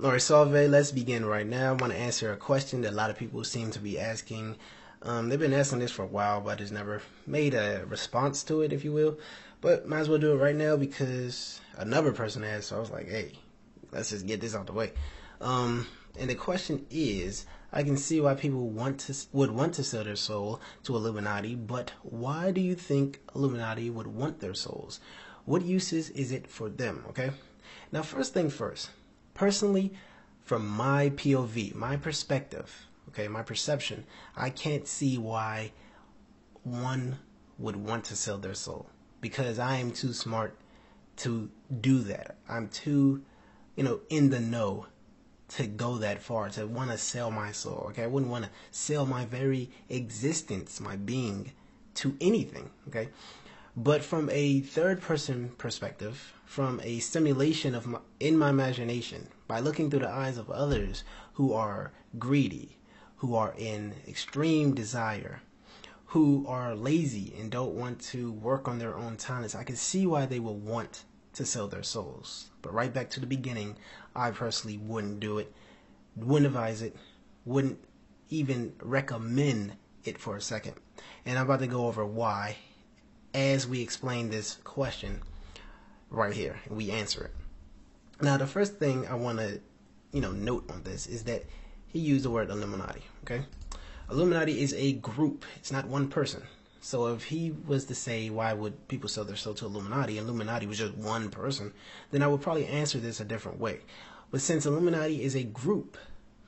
Alright, Salve, let's begin right now. I want to answer a question that a lot of people seem to be asking. They've been asking this for a while, but has never made a response to it, if you will. But might as well do it right now because another person asked, so I was like, hey, let's just get this out the way. And the question is, I can see why people would want to sell their soul to Illuminati, but why do you think Illuminati would want their souls? What uses is it for them, okay? Now, first thing first. Personally, from my POV, my perspective, okay, my perception, I can't see why one would want to sell their soul because I am too smart to do that. I'm too, in the know to go that far, to want to sell my soul, okay? I wouldn't want to sell my very existence, my being, to anything, okay? But from a third-person perspective, from a simulation of in my imagination, by looking through the eyes of others who are greedy, who are in extreme desire, who are lazy and don't want to work on their own talents, I can see why they will want to sell their souls. But right back to the beginning, I personally wouldn't do it, wouldn't advise it, wouldn't even recommend it for a second. And I'm about to go over why as we explain this question right here and we answer it. Now, the first thing I want to, note on this is that he used the word Illuminati, okay? Illuminati is a group. It's not one person. So if he was to say, why would people sell their soul to Illuminati? Illuminati was just one person, then I would probably answer this a different way. But since Illuminati is a group,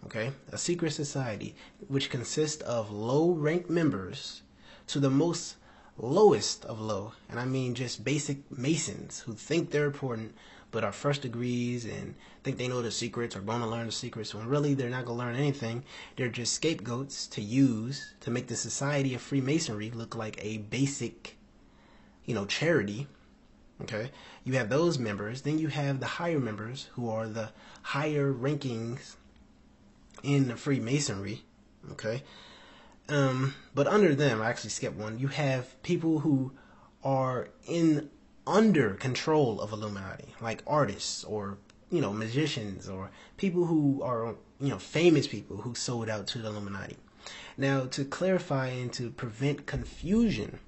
okay, a secret society, which consists of low-ranked members to the most lowest of low, and I mean just basic Masons who think they're important but are first degrees and think they know the secrets or going to learn the secrets when really they're not going to learn anything. They're just scapegoats to use to make the Society of Freemasonry look like a basic, charity. Okay, you have those members, then you have the higher members who are the higher rankings in the Freemasonry. Okay. But under them, I actually skipped one. You have people who are under control of Illuminati, like artists or, magicians or people who are, famous people who sold out to the Illuminati. Now, to clarify and to prevent confusion,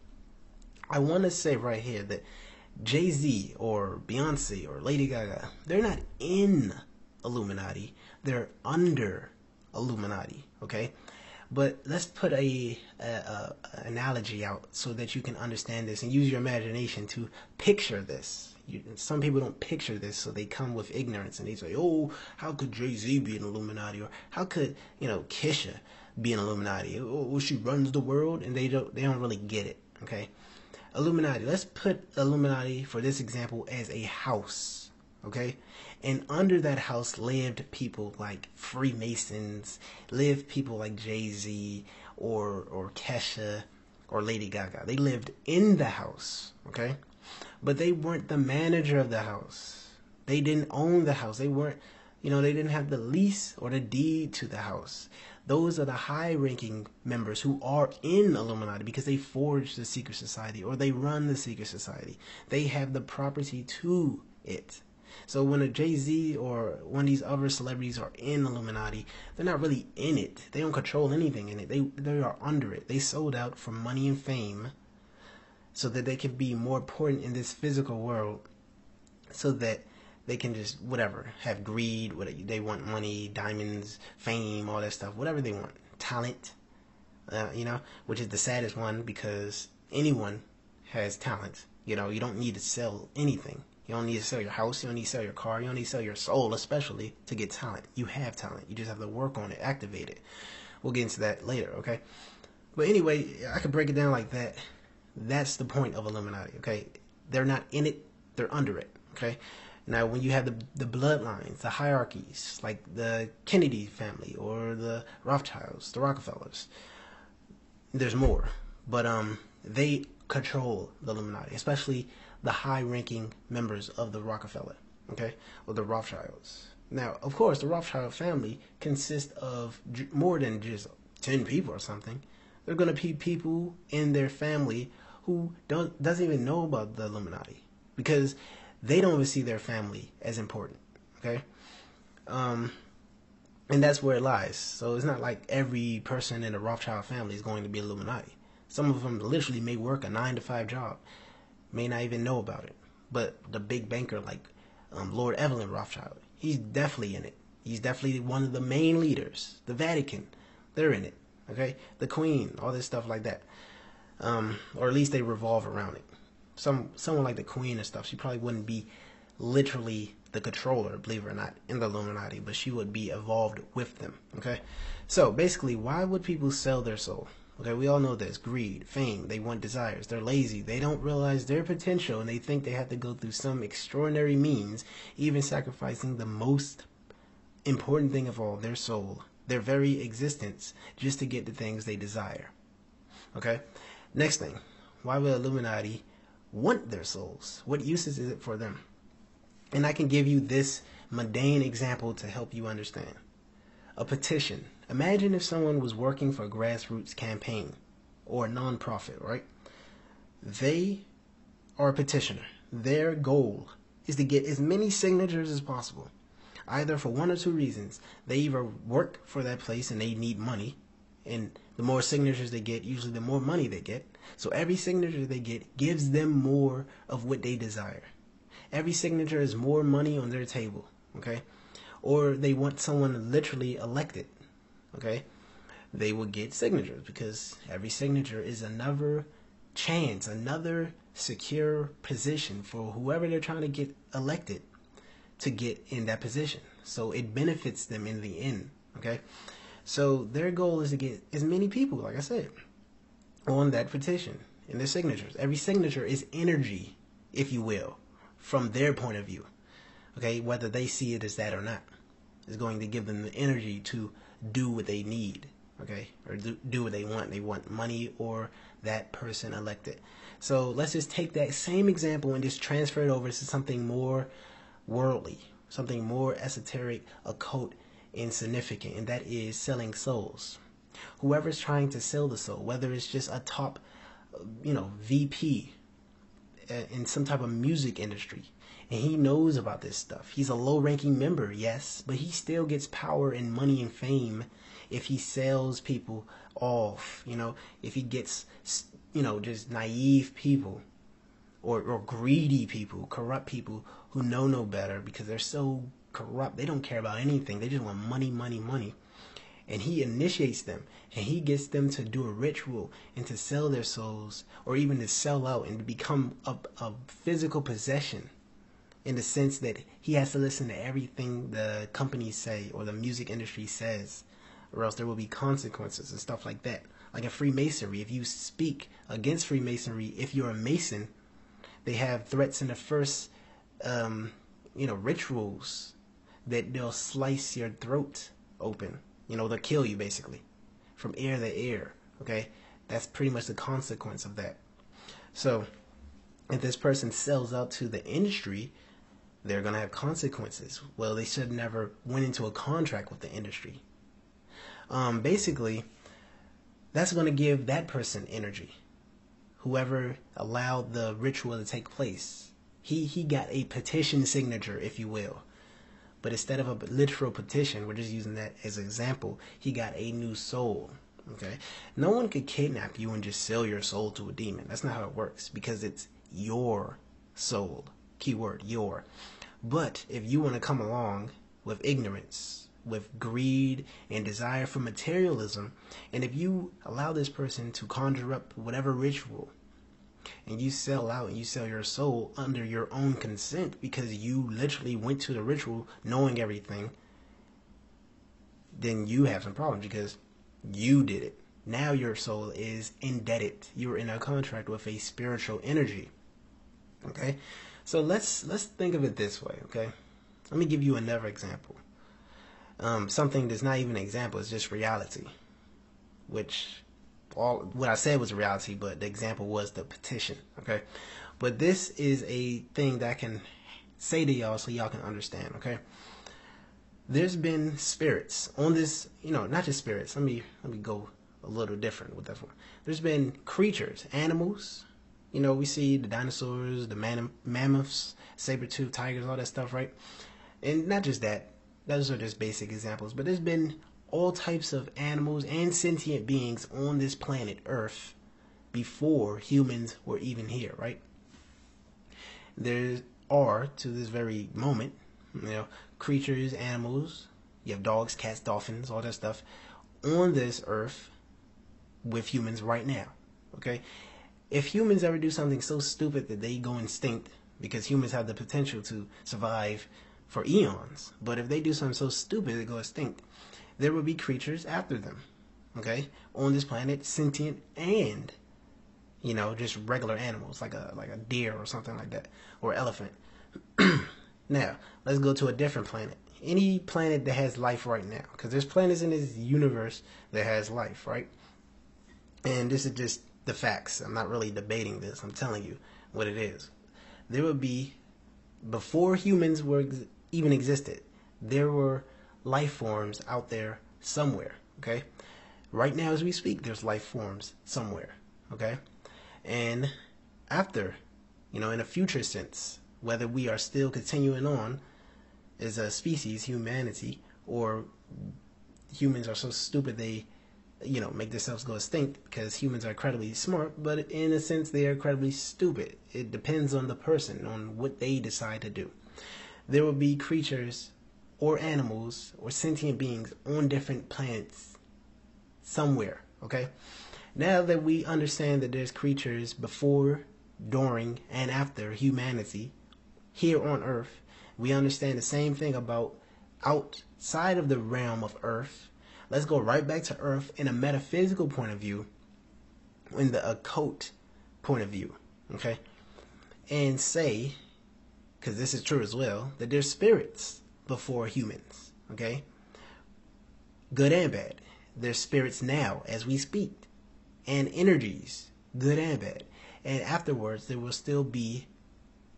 I want to say right here that Jay-Z or Beyonce or Lady Gaga, they're not in Illuminati. They're under Illuminati, okay? But let's put a analogy out so that you can understand this and use your imagination to picture this. Some people don't picture this, so they come with ignorance and they say, "Oh, how could Jay-Z be an Illuminati?" Or how could Kesha be an Illuminati? Oh, she runs the world, and they don't really get it. Okay, Illuminati. Let's put Illuminati for this example as a house. Okay. And under that house lived people like Freemasons, lived people like Jay-Z or Kesha or Lady Gaga. They lived in the house, okay? But they weren't the manager of the house. They didn't own the house. They weren't, they didn't have the lease or the deed to the house. Those are the high-ranking members who are in Illuminati because they forged the secret society or they run the secret society. They have the property to it. So when a Jay-Z or one of these other celebrities are in Illuminati, they're not really in it. They don't control anything in it. They are under it. They sold out for money and fame so that they can be more important in this physical world so that they can just, have greed, they want money, diamonds, fame, all that stuff, whatever they want. Talent, which is the saddest one because anyone has talent. You don't need to sell anything. You don't need to sell your house. You don't need to sell your car. You don't need to sell your soul, especially to get talent. You have talent. You just have to work on it, activate it. We'll get into that later, okay? But anyway, I could break it down like that. That's the point of Illuminati, okay? They're not in it. They're under it, okay? Now, when you have the bloodlines, the hierarchies, like the Kennedy family or the Rothschilds, the Rockefellers, there's more. But they control the Illuminati, especially the high-ranking members of the Rockefeller, okay, or the Rothschilds. Now, of course, the Rothschild family consists of more than just 10 people or something. There are going to be people in their family who doesn't even know about the Illuminati because they don't even see their family as important, okay? And that's where it lies. So it's not like every person in the Rothschild family is going to be Illuminati. Some of them literally may work a 9-to-5 job, may not even know about it. But the big banker like Lord Evelyn Rothschild, he's definitely in it. He's definitely one of the main leaders. The Vatican, they're in it. Okay, the Queen, all this stuff like that, or at least they revolve around it. Someone like the Queen and stuff, she probably wouldn't be literally the controller, believe it or not, in the Illuminati, but she would be evolved with them. Okay, so basically, why would people sell their soul? Okay, we all know this: greed, fame. They want desires. They're lazy. They don't realize their potential, and they think they have to go through some extraordinary means, even sacrificing the most important thing of all, their soul, their very existence, just to get the things they desire. Okay? Next thing, why would Illuminati want their souls? What uses is it for them? And I can give you this mundane example to help you understand. A petition. Imagine if someone was working for a grassroots campaign or a non-profit, right? They are a petitioner. Their goal is to get as many signatures as possible. Either for one or two reasons. They either work for that place and they need money, and the more signatures they get, usually the more money they get. So every signature they get gives them more of what they desire. Every signature is more money on their table, okay? Or they want someone literally elected, okay? They will get signatures because every signature is another chance, another secure position for whoever they're trying to get elected to get in that position. So it benefits them in the end, okay? So their goal is to get as many people, like I said, on that petition in their signatures. Every signature is energy, if you will, from their point of view, okay? Whether they see it as that or not, is going to give them the energy to do what they need, okay? Or do what they want. They want money or that person elected. So let's just take that same example and just transfer it over to something more worldly, something more esoteric, occult, and significant, and that is selling souls. Whoever's trying to sell the soul, whether it's just a top, VP in some type of music industry, and he knows about this stuff. He's a low-ranking member, yes, but he still gets power and money and fame if he sells people off, if he gets, just naive people or greedy people, corrupt people who know no better because they're so corrupt. They don't care about anything. They just want money, money, money. And he initiates them, and he gets them to do a ritual and to sell their souls, or even to sell out and to become a physical possession, in the sense that he has to listen to everything the companies say or the music industry says, or else there will be consequences and stuff like that. Like in Freemasonry, if you speak against Freemasonry, if you're a Mason, they have threats in the first, rituals that they'll slice your throat open. They'll kill you basically from ear to ear. Okay, that's pretty much the consequence of that. So if this person sells out to the industry, they're going to have consequences. Well, they should never went into a contract with the industry. Basically, that's going to give that person energy. Whoever allowed the ritual to take place, he got a petition signature, if you will. But instead of a literal petition, we're just using that as an example, he got a new soul. Okay, no one could kidnap you and just sell your soul to a demon. That's not how it works, because it's your soul. Keyword, your. But if you want to come along with ignorance, with greed and desire for materialism, and if you allow this person to conjure up whatever ritual, and you sell out and you sell your soul under your own consent because you literally went to the ritual knowing everything, then you have some problems because you did it. Now your soul is indebted. You're in a contract with a spiritual energy. Okay? So let's think of it this way, okay? Let me give you another example. Something that's not even an example, it's just reality. Which what I said was reality, but the example was the petition, okay? But this is a thing that I can say to y'all so y'all can understand, okay? There's been spirits on this, not just spirits. Let me go a little different with that one. There's been creatures, animals. We see the dinosaurs, the mammoths, saber-toothed tigers, all that stuff, right? And not just that. Those are just basic examples. But there's been all types of animals and sentient beings on this planet Earth before humans were even here, right? There are, to this very moment, creatures, animals, you have dogs, cats, dolphins, all that stuff on this Earth with humans right now, okay? If humans ever do something so stupid that they go extinct, because humans have the potential to survive for eons, but if they do something so stupid they go extinct, there will be creatures after them, okay, on this planet, sentient and, just regular animals, like a deer or something like that, or elephant. Now, let's go to a different planet. Any planet that has life right now, because there's planets in this universe that has life, right? And this is just the facts. I'm not really debating this. I'm telling you what it is. There would be, before humans even existed, there were life forms out there somewhere, okay? Right now as we speak, there's life forms somewhere, okay? And after, in a future sense, whether we are still continuing on as a species, humanity, or humans are so stupid they make themselves go extinct, because humans are incredibly smart, but in a sense they are incredibly stupid. It depends on the person, on what they decide to do. There will be creatures or animals or sentient beings on different planets somewhere, okay? Now that we understand that there's creatures before, during, and after humanity here on Earth, we understand the same thing about outside of the realm of Earth. Let's go right back to Earth in a metaphysical point of view, in the occult point of view, okay? And say, because this is true as well, that there's spirits before humans, okay? Good and bad. There's spirits now as we speak, and energies, good and bad. And afterwards, there will still be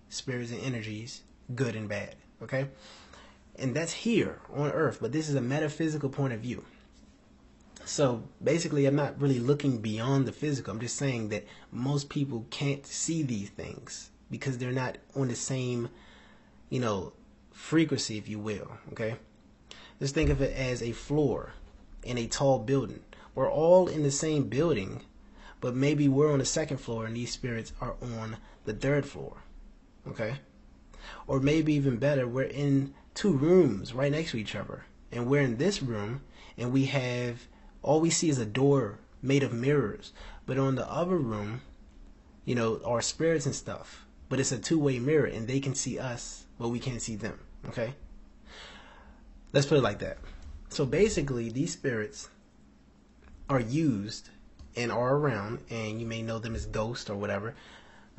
spirits and energies, good and bad, okay? And that's here on Earth, but this is a metaphysical point of view. So basically, I'm not really looking beyond the physical. I'm just saying that most people can't see these things because they're not on the same, frequency, if you will, okay? Just think of it as a floor in a tall building. We're all in the same building, but maybe we're on the second floor and these spirits are on the third floor, okay? Or maybe even better, we're in two rooms right next to each other, and we're in this room and we have, all we see is a door made of mirrors, but on the other room, are spirits and stuff, but it's a two-way mirror and they can see us, but we can't see them, okay? Let's put it like that. So basically, these spirits are used and are around, and you may know them as ghosts or whatever.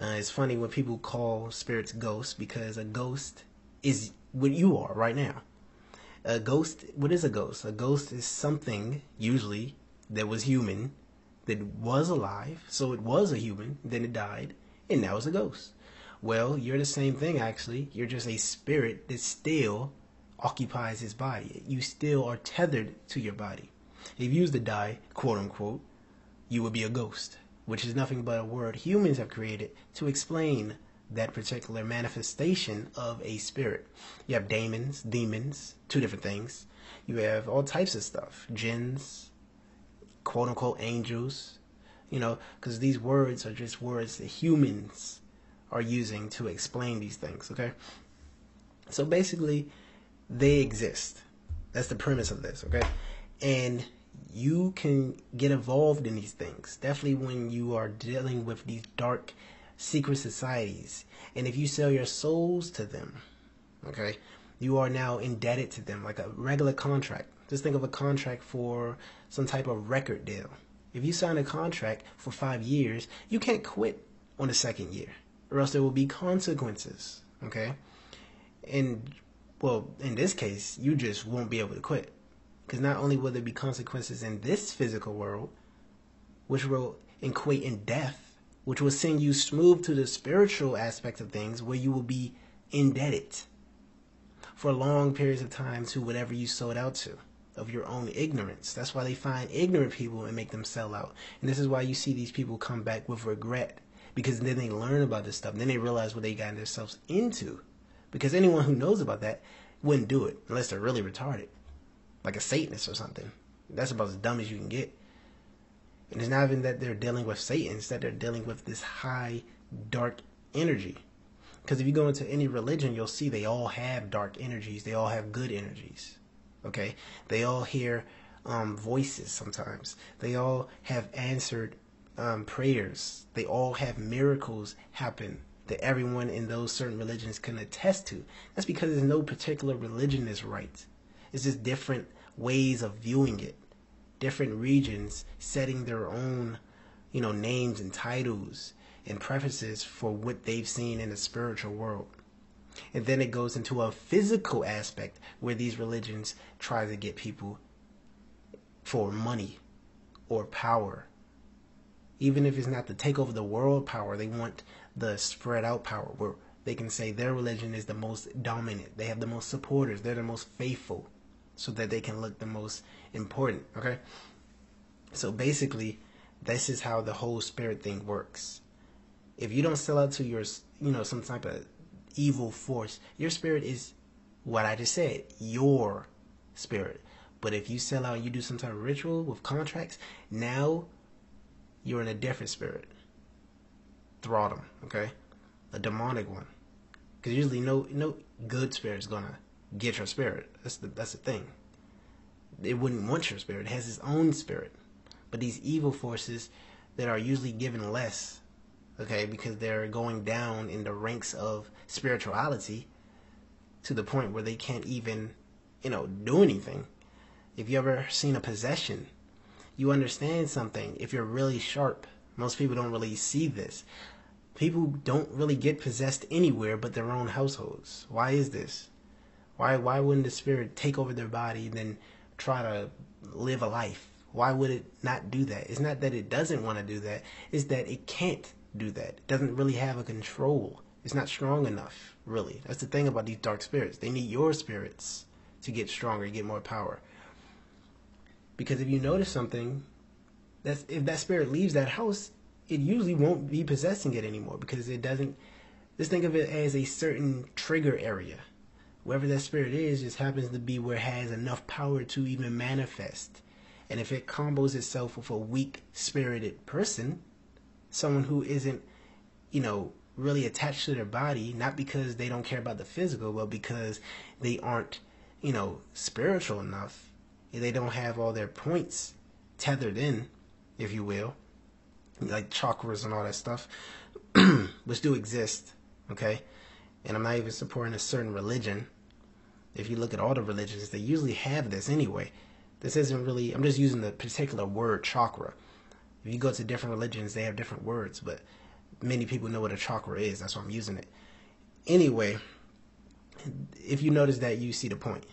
It's funny when people call spirits ghosts, because a ghost is what you are right now. A ghost, what is a ghost? A ghost is something, usually, that was human, that was alive, so it was a human, then it died, and now it's a ghost. Well, you're the same thing, actually. You're just a spirit that still occupies his body. You still are tethered to your body. If you was to die, quote unquote, you would be a ghost, which is nothing but a word humans have created to explain that particular manifestation of a spirit. You have demons, two different things. You have all types of stuff, jinns, quote unquote angels, because these words are just words that humans are using to explain these things, okay? So basically, they exist. That's the premise of this, okay? And you can get involved in these things, definitely when you are dealing with these dark secret societies. And if you sell your souls to them, okay, you are now indebted to them like a regular contract. Just think of a contract for some type of record deal. If you sign a contract for 5 years, you can't quit on the second year, or else there will be consequences, okay? And, well, in this case, you just won't be able to quit. Because not only will there be consequences in this physical world, which will equate in death, which will send you smooth to the spiritual aspect of things, where you will be indebted for long periods of time to whatever you sold out to, of your own ignorance. That's why they find ignorant people and make them sell out. And this is why you see these people come back with regret, because then they learn about this stuff. Then they realize what they got themselves into. Because anyone who knows about that, wouldn't do it unless they're really retarded, like a Satanist or something. That's about as dumb as you can get. And it's not even that they're dealing with Satan, it's that they're dealing with this high, dark energy. Because if you go into any religion, you'll see they all have dark energies. They all have good energies. Okay? They all hear voices sometimes. They all have answered prayers. They all have miracles happen that everyone in those certain religions can attest to. That's because there's no particular religion is right. It's just different ways of viewing it. Different regions setting their own, names and titles and prefaces for what they've seen in the spiritual world. And then it goes into a physical aspect where these religions try to get people for money or power. Even if it's not to take over the world power, they want the spread out power where they can say their religion is the most dominant. They have the most supporters. They're the most faithful, so that they can look the most important. Okay? So basically, this is how the whole spirit thing works. If you don't sell out to your, some type of evil force, your spirit is what I just said, your spirit. But if you sell out and you do some type of ritual with contracts, now you're in a different spirit. Throttle, okay? A demonic one. Because usually no good spirit is going to get your spirit. That's the thing. It wouldn't want your spirit. It has its own spirit. But these evil forces that are usually given less, okay, because they're going down in the ranks of spirituality to the point where they can't even, do anything. If you ever seen a possession, you understand something. If you're really sharp, most people don't really see this. People don't really get possessed anywhere but their own households. Why is this? Why wouldn't the spirit take over their body and then try to live a life? Why would it not do that? It's not that it doesn't want to do that. It's that it can't do that. It doesn't really have a control. It's not strong enough, really. That's the thing about these dark spirits. They need your spirits to get stronger, get more power. Because if you notice something, if that spirit leaves that house, it usually won't be possessing it anymore because it doesn't. Just think of it as a certain trigger area. Wherever that spirit is, just happens to be where it has enough power to even manifest. And if it combos itself with a weak-spirited person, someone who isn't, really attached to their body, not because they don't care about the physical, but because they aren't, spiritual enough. They don't have all their points tethered in, if you will, like chakras and all that stuff, which do exist, okay? And I'm not even supporting a certain religion. If you look at all the religions, they usually have this anyway. This isn't really, I'm just using the particular word chakra. If you go to different religions, they have different words, but many people know what a chakra is. That's why I'm using it. Anyway, if you notice that, you see the point.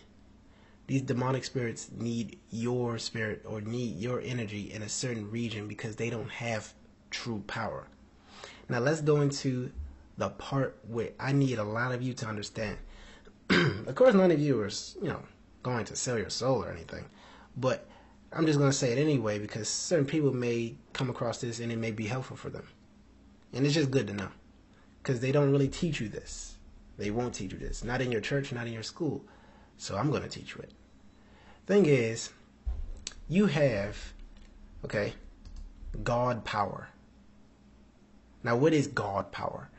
These demonic spirits need your spirit or need your energy in a certain region because they don't have true power. Now let's go into the part where I need a lot of you to understand. Of course, none of you are, going to sell your soul or anything, but I'm just going to say it anyway because certain people may come across this and it may be helpful for them. And it's just good to know because they don't really teach you this. They won't teach you this. Not in your church, not in your school. So I'm going to teach you it. Thing is, you have, God power. Now, what is God power?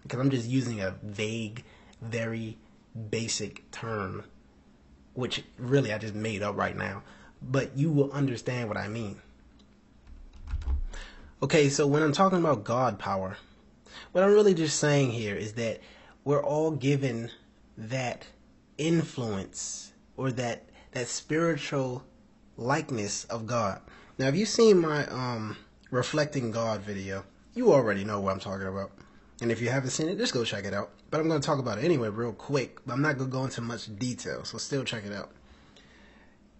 Because I'm just using a vague, very basic term, which really I just made up right now. But you will understand what I mean. Okay, so when I'm talking about God power, what I'm really just saying here is that we're all given that influence or that spiritual likeness of God. Now, if you've seen my Reflecting God video, you already know what I'm talking about. And if you haven't seen it, just go check it out. But I'm going to talk about it anyway real quick. But I'm not going to go into much detail, so still check it out.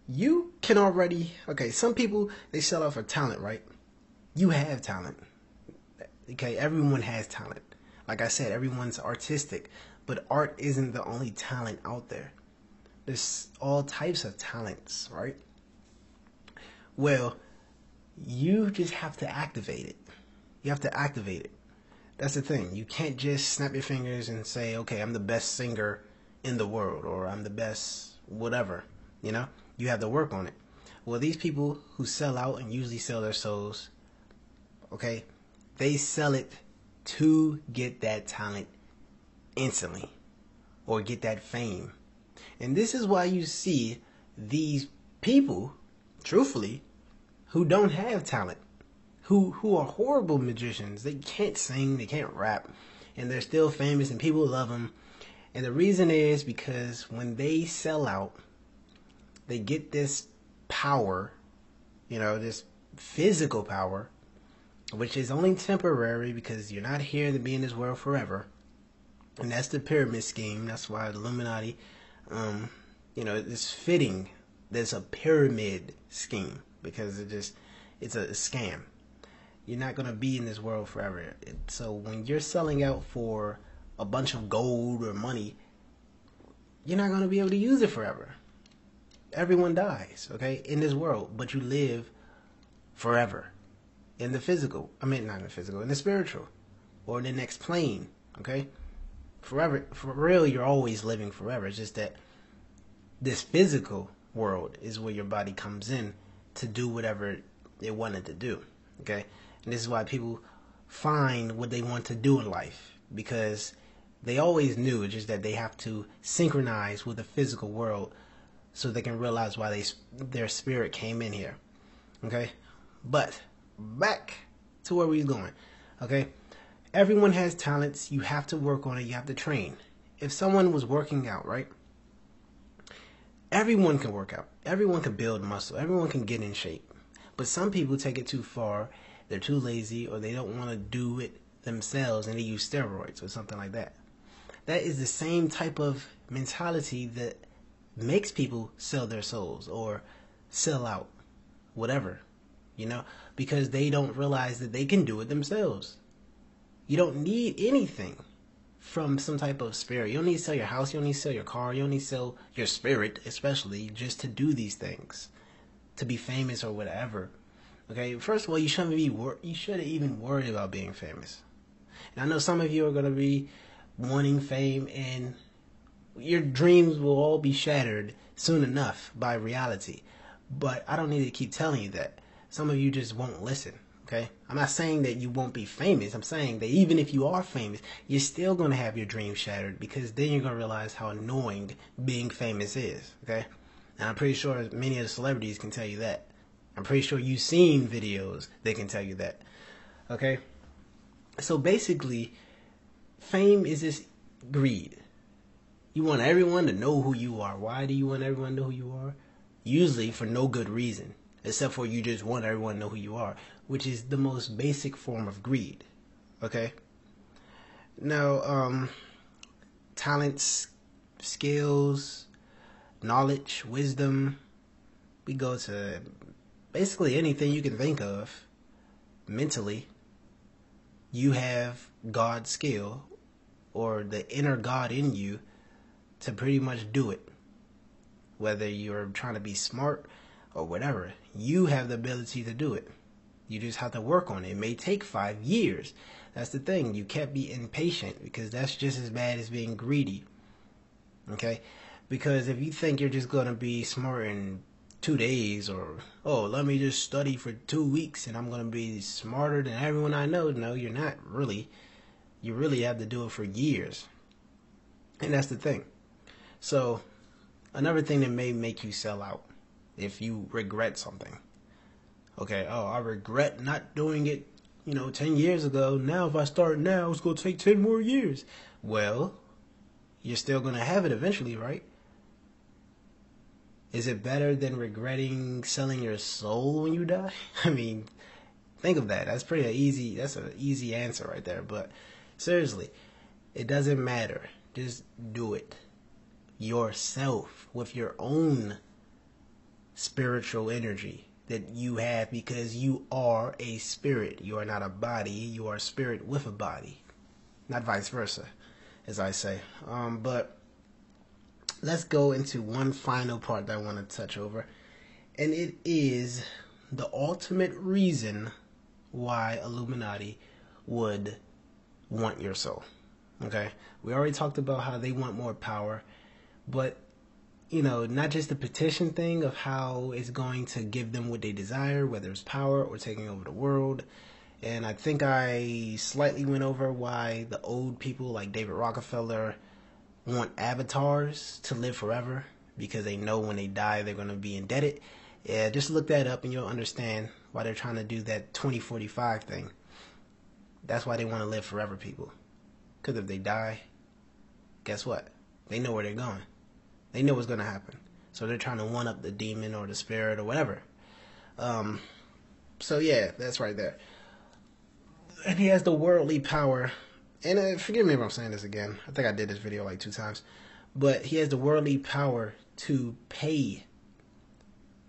You can already, some people, they sell out for talent, right? You have talent. Okay, everyone has talent. Like I said, everyone's artistic. But art isn't the only talent out there. There's all types of talents, right? Well, you just have to activate it. You have to activate it. That's the thing. You can't just snap your fingers and say, okay, I'm the best singer in the world, or I'm the best whatever, you know? You have to work on it. Well, these people who sell out and usually sell their souls, okay, they sell it to get that talent instantly or get that fame. And this is why you see these people, truthfully, who don't have talent, who are horrible magicians. They can't sing, they can't rap, and they're still famous and people love them. And the reason is because when they sell out, they get this power, you know, this physical power, which is only temporary because you're not here to be in this world forever. And that's the pyramid scheme. That's why the Illuminati, you know, it's fitting. There's a pyramid scheme because it's a scam. You're not going to be in this world forever. So when you're selling out for a bunch of gold or money, you're not going to be able to use it forever. Everyone dies, okay, in this world, but you live forever in the physical. I mean, not in the physical, in the spiritual or in the next plane, okay? Forever, for real, you're always living forever. It's just that this physical world is where your body comes in to do whatever it wanted to do, okay? And this is why people find what they want to do in life, because they always knew. It's just that they have to synchronize with the physical world so they can realize why their spirit came in here, okay? But back to where we're going, okay? Everyone has talents. You have to work on it. You have to train. If someone was working out, right? Everyone can work out. Everyone can build muscle. Everyone can get in shape. But some people take it too far. They're too lazy, or they don't want to do it themselves, and they use steroids or something like that. That is the same type of mentality that makes people sell their souls or sell out, whatever, you know, because they don't realize that they can do it themselves. You don't need anything from some type of spirit. You don't need to sell your house. You don't need to sell your car. You don't need to sell your spirit, especially, just to do these things, to be famous or whatever. Okay, first of all, you shouldn't even worry about being famous. And I know some of you are going to be wanting fame, and your dreams will all be shattered soon enough by reality. But I don't need to keep telling you that. Some of you just won't listen. Okay, I'm not saying that you won't be famous. I'm saying that even if you are famous, you're still going to have your dreams shattered, because then you're going to realize how annoying being famous is. Okay, and I'm pretty sure many of the celebrities can tell you that. I'm pretty sure you've seen videos that can tell you that. Okay, so basically, fame is this greed. You want everyone to know who you are. Why do you want everyone to know who you are? Usually for no good reason, except for you just want everyone to know who you are, which is the most basic form of greed. Okay? Now, talents, skills, knowledge, wisdom, we go to basically anything you can think of mentally. You have God's skill, or the inner God in you, to pretty much do it. Whether you're trying to be smart or whatever, you have the ability to do it. You just have to work on it. It may take 5 years. That's the thing. You can't be impatient, because that's just as bad as being greedy. Okay? Because if you think you're just going to be smart in 2 days, or, oh, let me just study for 2 weeks and I'm going to be smarter than everyone I know. No, you're not really. You really have to do it for years. And that's the thing. So, another thing that may make you sell out, if you regret something. Okay, oh, I regret not doing it, 10 years ago. Now, if I start now, it's going to take 10 more years. Well, you're still going to have it eventually, right? Is it better than regretting selling your soul when you die? I mean, think of that. That's an easy answer right there. But seriously, it doesn't matter. Just do it yourself with your own spiritual energy that you have, because you are a spirit. You are not a body. You are a spirit with a body, not vice versa, as I say. But let's go into one final part that I want to touch over, and it is the ultimate reason why Illuminati would want your soul. Okay, we already talked about how they want more power. But, you know, not just the petition thing of how it's going to give them what they desire, whether it's power or taking over the world. And I think I slightly went over why the old people like David Rockefeller want avatars to live forever, because they know when they die they're going to be indebted. Yeah, just look that up and you'll understand why they're trying to do that 2045 thing. That's why they want to live forever, people. Because if they die, guess what? They know where they're going. They know what's going to happen. So they're trying to one-up the demon or the spirit or whatever. So yeah, that's right there. And he has the worldly power. And forgive me if I'm saying this again. I think I did this video like 2 times. But he has the worldly power to pay.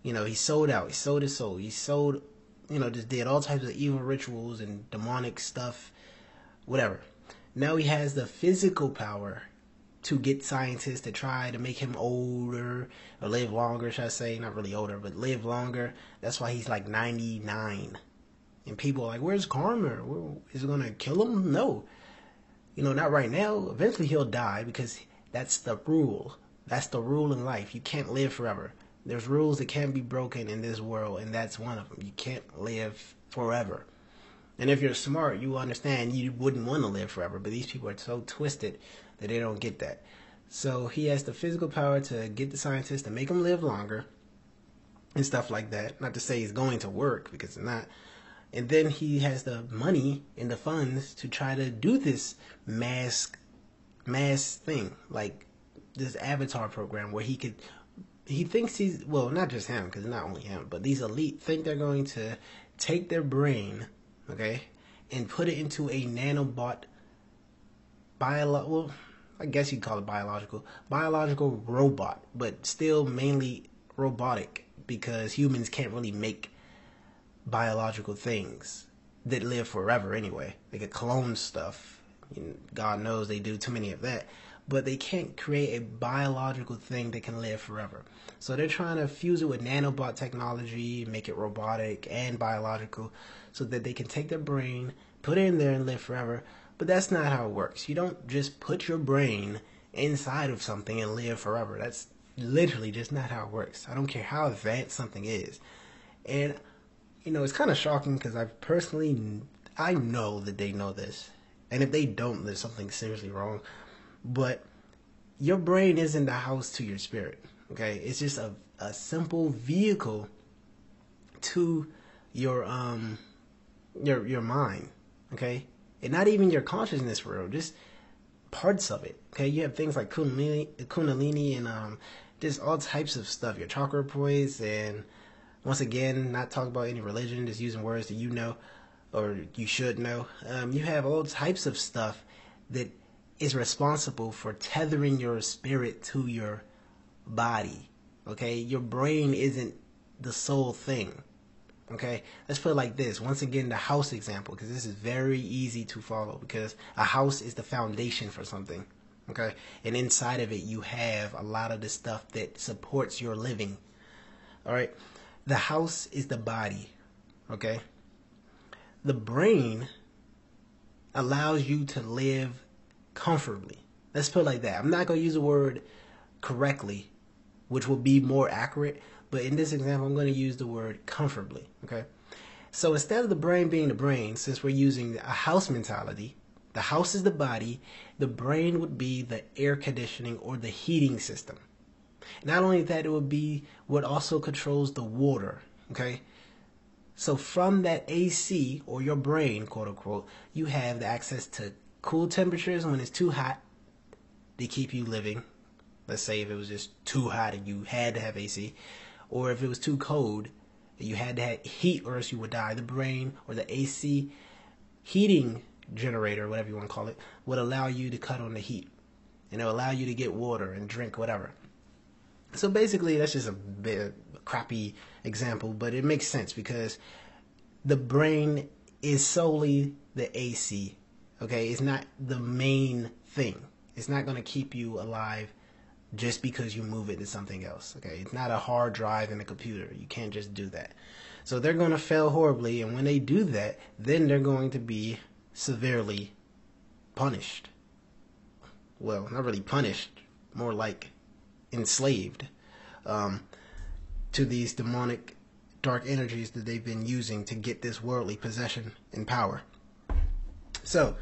You know, he sold out. He sold his soul. He sold, you know, just did all types of evil rituals and demonic stuff. Whatever. Now he has the physical power to get scientists to try to make him older, or live longer, should I say. Not really older, but live longer. That's why he's like 99. And people are like, where's karma? Is it going to kill him? No. You know, not right now. Eventually he'll die, because that's the rule. That's the rule in life. You can't live forever. There's rules that can't be broken in this world, and that's one of them. You can't live forever. And if you're smart, you understand you wouldn't want to live forever. But these people are so twisted that they don't get that. So he has the physical power to get the scientists to make him live longer and stuff like that. Not to say he's going to work, because it's not. And then he has the money and the funds to try to do this mass thing, like this avatar program where he thinks he's, well, not just him, because not only him, but these elite think they're going to take their brain, okay, and put it into a nanobot, well, I guess you'd call it biological robot, but still mainly robotic, because humans can't really make biological things that live forever anyway. They could clone stuff. God knows they do too many of that. But they can't create a biological thing that can live forever. So they're trying to fuse it with nanobot technology, make it robotic and biological, so that they can take their brain, put it in there and live forever. But that's not how it works. You don't just put your brain inside of something and live forever. That's literally just not how it works. I don't care how advanced something is. And you know, it's kind of shocking, because I know that they know this. And if they don't, there's something seriously wrong. But your brain isn't the house to your spirit, okay? It's just a simple vehicle to your mind, okay? And not even your consciousness world, just parts of it, okay? You have things like Kundalini and just all types of stuff, your chakra points, and once again, not talking about any religion, just using words that you know or you should know. You have all types of stuff that is responsible for tethering your spirit to your body. Okay? Your brain isn't the sole thing. Okay? Let's put it like this. Once again, the house example, because this is very easy to follow, because a house is the foundation for something. Okay? And inside of it, you have a lot of the stuff that supports your living. All right? The house is the body, okay? The brain allows you to live comfortably. Let's put it like that. I'm not going to use the word correctly, which will be more accurate, but in this example, I'm going to use the word comfortably, okay? So instead of the brain being the brain, since we're using a house mentality, the house is the body, the brain would be the air conditioning or the heating system. Not only that, it would be what also controls the water, okay? So from that AC, or your brain, quote unquote, you have the access to cool temperatures when it's too hot to keep you living. Let's say if it was just too hot and you had to have AC, or if it was too cold, you had to have heat or else you would die. The brain, or the AC heating generator, whatever you want to call it, would allow you to cut on the heat. And it will allow you to get water and drink whatever. So basically, that's just a bit crappy example, but it makes sense, because the brain is solely the AC, okay? It's not the main thing. It's not going to keep you alive just because you move it to something else, okay? It's not a hard drive in a computer. You can't just do that. So they're going to fail horribly, and when they do that, then they're going to be severely punished. Well, not really punished, more like enslaved to these demonic dark energies that they've been using to get this worldly possession and power. So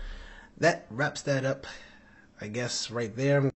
that wraps that up, I guess, right there.